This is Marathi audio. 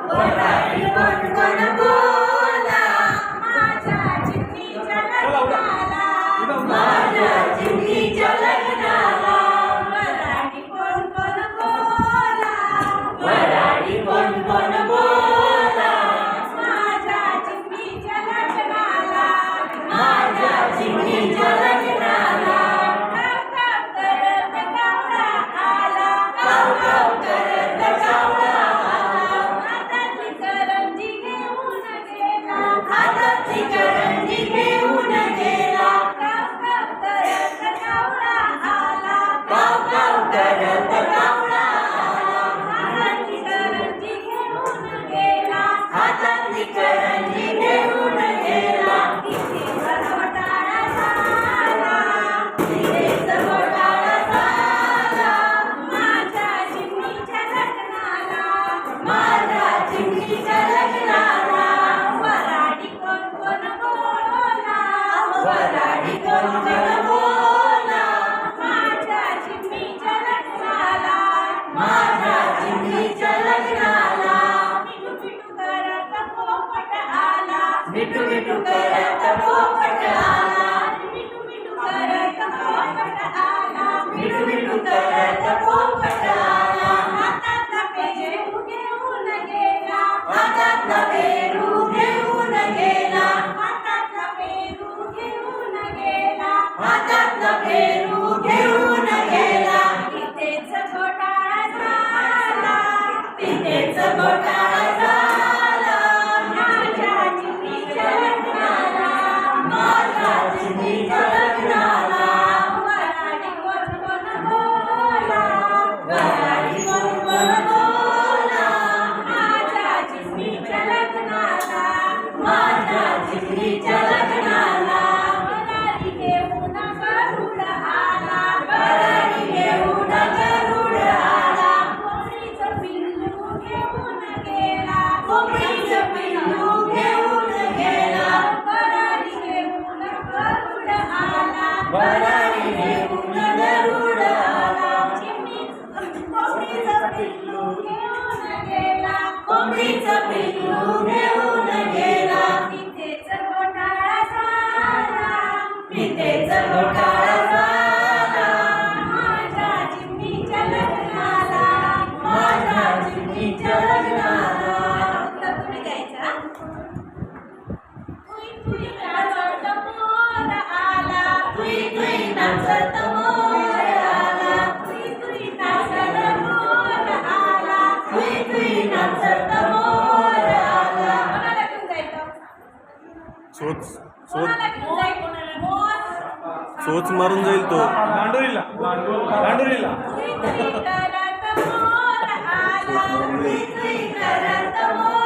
वराडी कोण कोण बोला माझ्या चिमणीच्या लग्नाला माझ्या चिमणीच्या लग्नाला वराडी कोण कोण बोला वराडी कोण कोण बोला माझ्या चिमणीच्या लग्नाला माझ्या चिमणीच्या लग्नाला हातातली करंजी घेऊन गेला गाव करत कावळा आला गाव करत कावळा आला हातातली करंजी घेऊन गेला हातातली करंजी घेऊन गेला तिथेच घोटाळा झाला तिथेच घोटाळा झाला माझ्या चिमणीच्या लग्नाला माझ्या चिमणीच्या लग्नाला वराडी कोण कोण बोला वराडी कोण कोण बोला माझ्या चिमणीच्या लग्नाला माझ्या चिमणीच्या लग्नाला मिठू मिठू करत पोपट आला मिठू मिठू करत पोपट आला मिठू मिठू करत पोपट आला मिठू मिठू करत पोपट आला हातातला पेरू घेऊन गेला हातातला पेरू घेऊन गेला हातातला पेरू घेऊन गेला हातातला पेरू घेऊन गेला तिथेच घोटाळा झाला तिथेच घोटाळा झाला माझ्या चिमणीच्या लग्नाला माझ्या चिमणीच्या लग्नाला वराडी कोण कोण बोला वराडी कोण कोण बोला माझ्या चिमणीच्या लग्नाला माझ्या चिमणीच्या लग्नाला वराडी घेऊन गरुड आला वराडी घेऊन गरुड आला कोंबडीचं पिल्लू घेऊन गेला कोंबडीचं पिल्लू घेऊन गेला वराडी घेऊन गरुड आला वराडी घेऊन गरुड आला कोंबडीचं पिल्लू घेऊन गेला कोंबडीचं पिल्लू घेऊन गेला तिथेच घोटाळा झाला तिथेच घोटाळा झाला माझ्या चिमणीच्या लग्नाला माझ्या चिमणीच्या लग्नाला तुम्ही गायचा तुई तुई नाचत मोर आला तुई तुई नाचत मोर आला तुई तुई नाचत मोर आला तुई तुई नाचत मोर आला कोणाला घेऊन जायचं चोच कोणाला घेऊन जायचं मोर चोच मारून जाईल तो गांडोरीला गांडोरीला तुई तुई करत मोर आला तुई तुई करत मोर